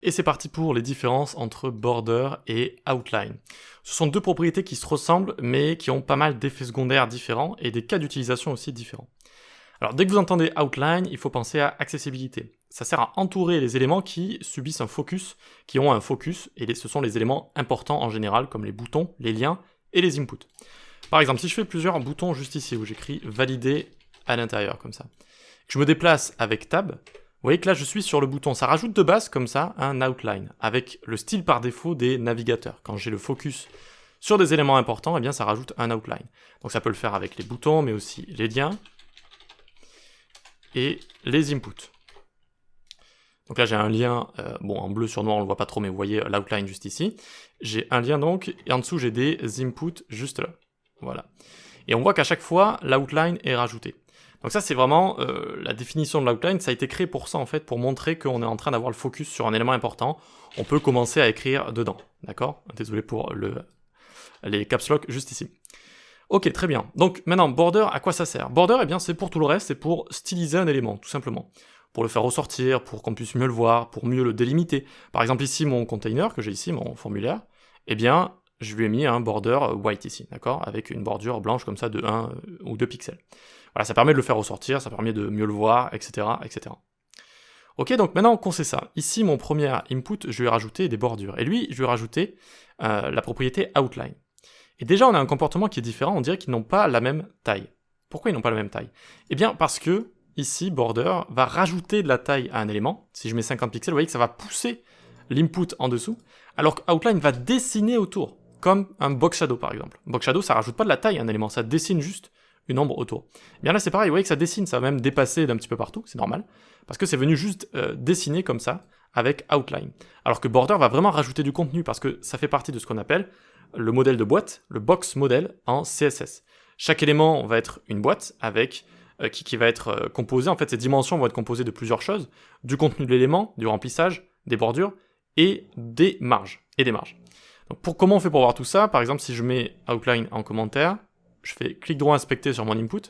Et c'est parti pour les différences entre border et outline. Ce sont deux propriétés qui se ressemblent, mais qui ont pas mal d'effets secondaires différents et des cas d'utilisation aussi différents. Alors dès que vous entendez outline, il faut penser à accessibilité. Ça sert à entourer les éléments qui subissent un focus, qui ont un focus, et ce sont les éléments importants en général, comme les boutons, les liens et les inputs. Par exemple, si je fais plusieurs boutons juste ici, où j'écris valider à l'intérieur, comme ça, que je me déplace avec tab, vous voyez que là je suis sur le bouton, ça rajoute de base comme ça un outline, avec le style par défaut des navigateurs. Quand j'ai le focus sur des éléments importants, eh bien ça rajoute un outline. Donc ça peut le faire avec les boutons, mais aussi les liens et les inputs. Donc là j'ai un lien, bon en bleu sur noir on le voit pas trop, mais vous voyez l'outline juste ici. J'ai un lien donc, et en dessous j'ai des inputs juste là. Voilà. Et on voit qu'à chaque fois, l'outline est rajouté. Donc ça c'est vraiment la définition de l'outline, ça a été créé pour ça en fait, pour montrer qu'on est en train d'avoir le focus sur un élément important. On peut commencer à écrire dedans, d'accord? Désolé pour les caps lock juste ici. Ok, très bien. Donc maintenant, border, à quoi ça sert? Border, eh bien c'est pour tout le reste, c'est pour styliser un élément, tout simplement. Pour le faire ressortir, pour qu'on puisse mieux le voir, pour mieux le délimiter. Par exemple ici, mon container, que j'ai ici, mon formulaire, eh bien, je lui ai mis un border white ici, d'accord? Avec une bordure blanche comme ça de 1 ou 2 pixels. Voilà, ça permet de le faire ressortir, ça permet de mieux le voir, etc., etc. Ok, donc maintenant qu'on sait ça, ici mon premier input, je lui ai rajouté des bordures, et lui, je lui ai rajouté la propriété outline. Et déjà, on a un comportement qui est différent, on dirait qu'ils n'ont pas la même taille. Pourquoi ils n'ont pas la même taille? Eh bien, parce que, ici, border va rajouter de la taille à un élément. Si je mets 50 pixels, vous voyez que ça va pousser l'input en dessous, alors que outline va dessiner autour, comme un box shadow par exemple. Box shadow, ça rajoute pas de la taille à un élément, ça dessine juste une ombre autour. Et bien là, c'est pareil, vous voyez que ça dessine, ça va même dépasser d'un petit peu partout, c'est normal, parce que c'est venu juste dessiner comme ça, avec outline. Alors que border va vraiment rajouter du contenu, parce que ça fait partie de ce qu'on appelle le modèle de boîte, le box model en CSS. Chaque élément va être une boîte avec qui va être composée, en fait ces dimensions vont être composées de plusieurs choses, du contenu de l'élément, du remplissage, des bordures et des marges. Donc comment on fait pour voir tout ça? Par exemple, si je mets outline en commentaire, je fais clic droit inspecter sur mon input.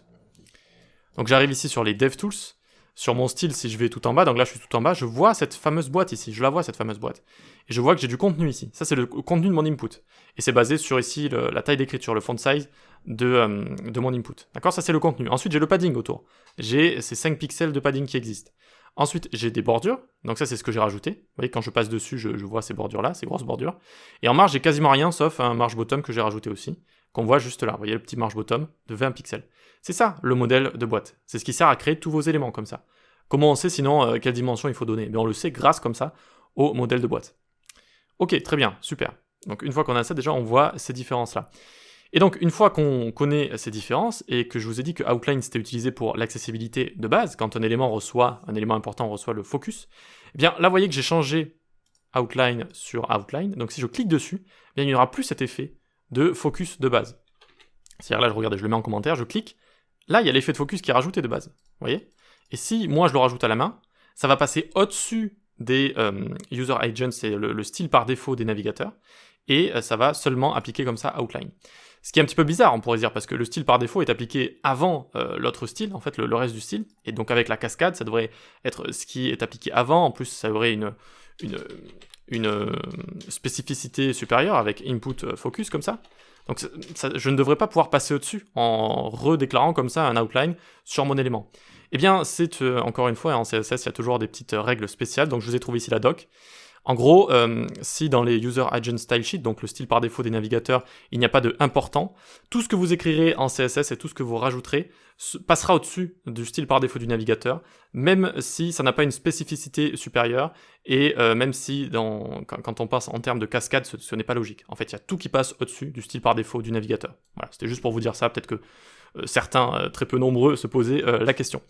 Donc j'arrive ici sur les DevTools, sur mon style si je vais tout en bas, donc là je suis tout en bas, je vois cette fameuse boîte ici, je la vois cette fameuse boîte. Et je vois que j'ai du contenu ici, ça c'est le contenu de mon input. Et c'est basé sur ici la taille d'écriture, le font size de mon input. D'accord, ça c'est le contenu. Ensuite j'ai le padding autour, j'ai ces 5 pixels de padding qui existent. Ensuite j'ai des bordures, donc ça c'est ce que j'ai rajouté. Vous voyez quand je passe dessus je vois ces bordures là, ces grosses bordures. Et en marge j'ai quasiment rien sauf un marge bottom que j'ai rajouté aussi, qu'on voit juste là, vous voyez le petit marge bottom de 20 pixels. C'est ça le modèle de boîte, c'est ce qui sert à créer tous vos éléments comme ça. Comment on sait sinon quelle dimension il faut donner? On le sait grâce comme ça au modèle de boîte. Ok, très bien, super. Donc une fois qu'on a ça, déjà on voit ces différences-là. Et donc une fois qu'on connaît ces différences, et que je vous ai dit que outline c'était utilisé pour l'accessibilité de base, quand un élément important reçoit le focus, eh bien là vous voyez que j'ai changé outline sur outline, donc si je clique dessus, eh bien il n'y aura plus cet effet de focus de base. C'est-à-dire là, regardez, je le mets en commentaire, je clique, là il y a l'effet de focus qui est rajouté de base, vous voyez? Et si moi je le rajoute à la main, ça va passer au-dessus des user agents, c'est le style par défaut des navigateurs, et ça va seulement appliquer comme ça outline. Ce qui est un petit peu bizarre, on pourrait dire, parce que le style par défaut est appliqué avant l'autre style, en fait le reste du style, et donc avec la cascade, ça devrait être ce qui est appliqué avant, en plus ça aurait une spécificité supérieure avec input focus comme ça. Donc je ne devrais pas pouvoir passer au-dessus en redéclarant comme ça un outline sur mon élément. Eh bien, c'est encore une fois, en CSS, il y a toujours des petites règles spéciales, donc je vous ai trouvé ici la doc. En gros, si dans les User Agent Style Sheet, donc le style par défaut des navigateurs, il n'y a pas de important, tout ce que vous écrirez en CSS et tout ce que vous rajouterez passera au-dessus du style par défaut du navigateur, même si ça n'a pas une spécificité supérieure, et même si quand on passe en termes de cascade, ce n'est pas logique. En fait, il y a tout qui passe au-dessus du style par défaut du navigateur. Voilà, c'était juste pour vous dire ça, peut-être que certains, très peu nombreux, se posaient la question.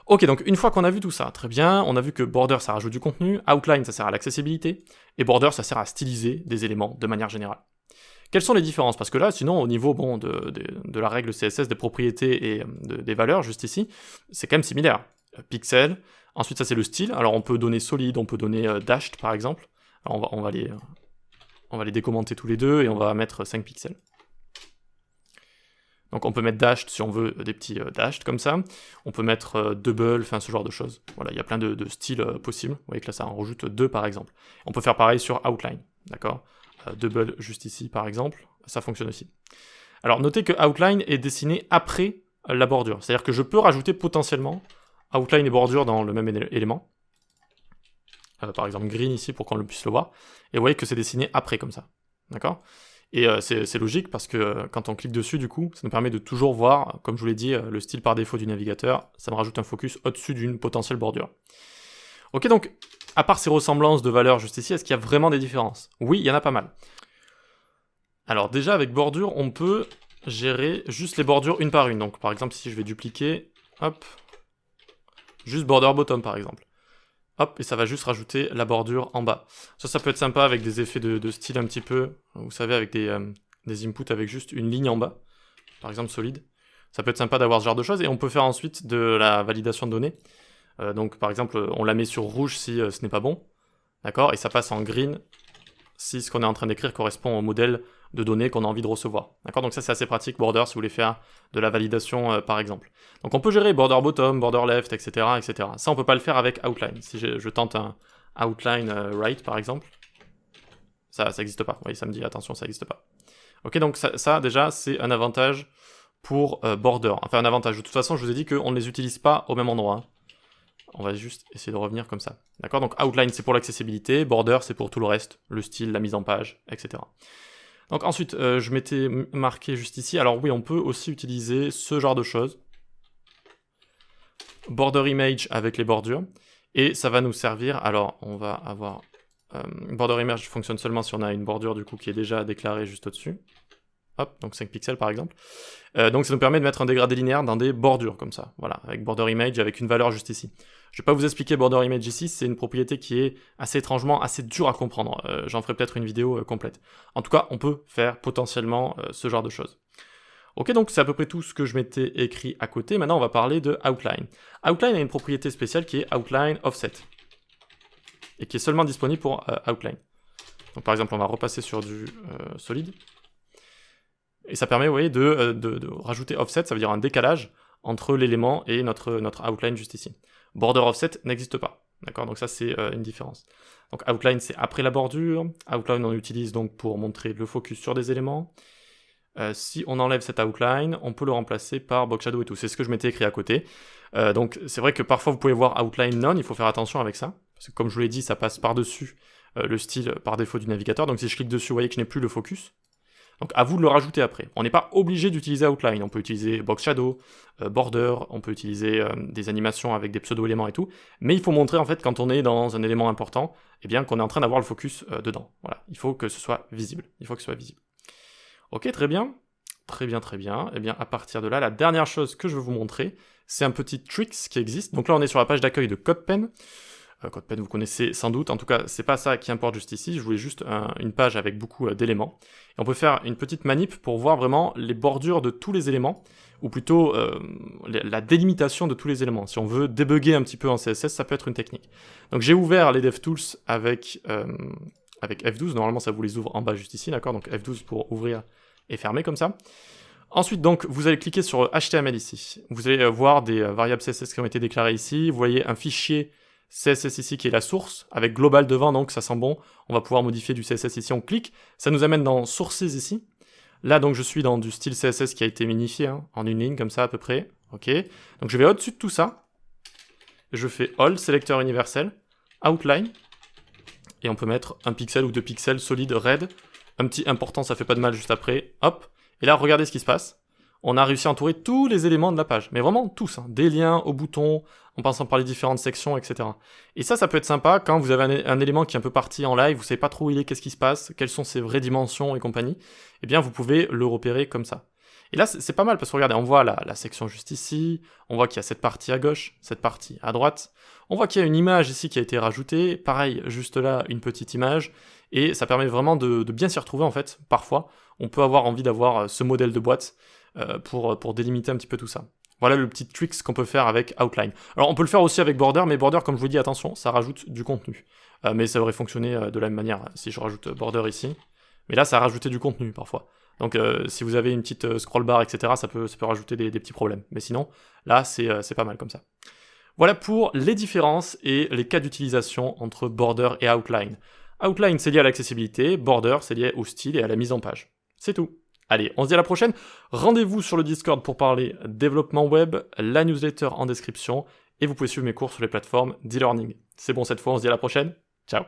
Ok, donc une fois qu'on a vu tout ça, très bien, on a vu que border ça rajoute du contenu, outline ça sert à l'accessibilité, et border ça sert à styliser des éléments de manière générale. Quelles sont les différences? Parce que là, sinon, au niveau de la règle CSS, des propriétés et des valeurs, juste ici, c'est quand même similaire. Pixel, ensuite ça c'est le style, alors on peut donner solide, on peut donner dashed par exemple, alors on va les décommenter tous les deux, et on va mettre 5 pixels. Donc on peut mettre dashed si on veut des petits dashed comme ça. On peut mettre double, enfin ce genre de choses. Voilà, il y a plein de styles possibles. Vous voyez que là ça en rajoute 2 par exemple. On peut faire pareil sur outline, d'accord? Double juste ici par exemple, ça fonctionne aussi. Alors notez que outline est dessiné après la bordure. C'est-à-dire que je peux rajouter potentiellement outline et bordure dans le même élément. Par exemple green ici pour qu'on puisse le voir. Et vous voyez que c'est dessiné après comme ça, d'accord? Et c'est logique parce que quand on clique dessus, du coup, ça nous permet de toujours voir, comme je vous l'ai dit, le style par défaut du navigateur, ça me rajoute un focus au-dessus d'une potentielle bordure. Ok, donc, à part ces ressemblances de valeurs juste ici, est-ce qu'il y a vraiment des différences? Oui, il y en a pas mal. Alors déjà, avec bordure, on peut gérer juste les bordures une par une. Donc par exemple, si je vais dupliquer, hop, juste border bottom par exemple. Hop, et ça va juste rajouter la bordure en bas. Ça peut être sympa avec des effets de style un petit peu, vous savez, avec des inputs avec juste une ligne en bas, par exemple solide. Ça peut être sympa d'avoir ce genre de choses, et on peut faire ensuite de la validation de données. Donc par exemple, on la met sur rouge si ce n'est pas bon, d'accord, et ça passe en green si ce qu'on est en train d'écrire correspond au modèle de données qu'on a envie de recevoir. D'accord, donc ça c'est assez pratique, border, si vous voulez faire de la validation par exemple. Donc on peut gérer border bottom, border left, etc., etc. Ça on peut pas le faire avec outline. Si je tente un outline right par exemple, ça n'existe pas. Vous voyez, ça me dit attention, ça n'existe pas. Ok, donc ça déjà c'est un avantage pour border. Enfin un avantage, de toute façon je vous ai dit qu'on ne les utilise pas au même endroit. Hein. On va juste essayer de revenir comme ça. D'accord, donc outline c'est pour l'accessibilité, border c'est pour tout le reste, le style, la mise en page, etc. Donc ensuite, je m'étais marqué juste ici. Alors oui, on peut aussi utiliser ce genre de choses. Border image avec les bordures. Et ça va nous servir, alors on va avoir... border image fonctionne seulement si on a une bordure du coup qui est déjà déclarée juste au-dessus. Hop, donc 5 pixels par exemple. Donc ça nous permet de mettre un dégradé linéaire dans des bordures comme ça. Voilà, avec border image, avec une valeur juste ici. Je vais pas vous expliquer border image ici, c'est une propriété qui est assez étrangement, assez dure à comprendre. J'en ferai peut-être une vidéo complète. En tout cas, on peut faire potentiellement ce genre de choses. Ok, donc c'est à peu près tout ce que je m'étais écrit à côté. Maintenant, on va parler de outline. Outline a une propriété spéciale qui est outline offset. Et qui est seulement disponible pour outline. Donc par exemple, on va repasser sur du solide. Et ça permet, vous voyez, de rajouter offset, ça veut dire un décalage entre l'élément et notre outline juste ici. Border offset n'existe pas, d'accord? Donc ça, c'est une différence. Donc outline, c'est après la bordure. Outline, on utilise donc pour montrer le focus sur des éléments. Si on enlève cet outline, on peut le remplacer par box shadow et tout. C'est ce que je m'étais écrit à côté. Donc c'est vrai que parfois, vous pouvez voir outline none, il faut faire attention avec ça. Parce que comme je vous l'ai dit, ça passe par-dessus le style par défaut du navigateur. Donc si je clique dessus, vous voyez que je n'ai plus le focus. Donc à vous de le rajouter après. On n'est pas obligé d'utiliser outline, on peut utiliser box shadow, border, on peut utiliser des animations avec des pseudo-éléments et tout, mais il faut montrer en fait quand on est dans un élément important, eh bien qu'on est en train d'avoir le focus dedans. Voilà, il faut que ce soit visible, Ok, très bien, très bien, très bien. Eh bien à partir de là, la dernière chose que je veux vous montrer, c'est un petit tricks qui existe. Donc là on est sur la page d'accueil de CodePen. CodePen vous connaissez sans doute, en tout cas c'est pas ça qui importe juste ici, je voulais juste une page avec beaucoup d'éléments. Et on peut faire une petite manip pour voir vraiment les bordures de tous les éléments, ou plutôt la délimitation de tous les éléments. Si on veut débugger un petit peu en CSS, ça peut être une technique. Donc j'ai ouvert les DevTools avec F12, normalement ça vous les ouvre en bas juste ici, d'accord? Donc F12 pour ouvrir et fermer comme ça. Ensuite, donc, vous allez cliquer sur HTML ici. Vous allez voir des variables CSS qui ont été déclarées ici, vous voyez un fichier CSS ici qui est la source, avec global devant, donc ça sent bon, on va pouvoir modifier du CSS ici, on clique, ça nous amène dans sources ici, là donc je suis dans du style CSS qui a été minifié, hein, en une ligne comme ça à peu près, ok, donc je vais au-dessus de tout ça, je fais All, sélecteur universel, Outline, et on peut mettre un pixel ou 2 pixels solide red, un petit important ça fait pas de mal juste après, hop, et là regardez ce qui se passe. On a réussi à entourer tous les éléments de la page, mais vraiment tous, hein, des liens aux boutons, en passant par les différentes sections, etc. Et ça peut être sympa quand vous avez un élément qui est un peu parti en live, vous savez pas trop où il est, qu'est-ce qui se passe, quelles sont ses vraies dimensions et compagnie, eh bien vous pouvez le repérer comme ça. Et là c'est pas mal, parce que regardez, on voit la section juste ici, on voit qu'il y a cette partie à gauche, cette partie à droite, on voit qu'il y a une image ici qui a été rajoutée, pareil, juste là, une petite image, et ça permet vraiment de bien s'y retrouver en fait, parfois, on peut avoir envie d'avoir ce modèle de boîte, pour délimiter un petit peu tout ça. Voilà le petit tricks qu'on peut faire avec Outline. Alors on peut le faire aussi avec Border, mais Border, comme je vous dis, attention, ça rajoute du contenu. Mais ça aurait fonctionné de la même manière si je rajoute Border ici. Mais là, ça a rajouté du contenu parfois. Donc si vous avez une petite scroll bar, etc., ça peut rajouter des petits problèmes. Mais sinon, là, c'est pas mal comme ça. Voilà pour les différences et les cas d'utilisation entre Border et Outline. Outline, c'est lié à l'accessibilité, Border, c'est lié au style et à la mise en page. C'est tout. Allez, on se dit à la prochaine. Rendez-vous sur le Discord pour parler développement web, la newsletter en description, et vous pouvez suivre mes cours sur les plateformes d'e-learning. C'est bon cette fois, on se dit à la prochaine. Ciao.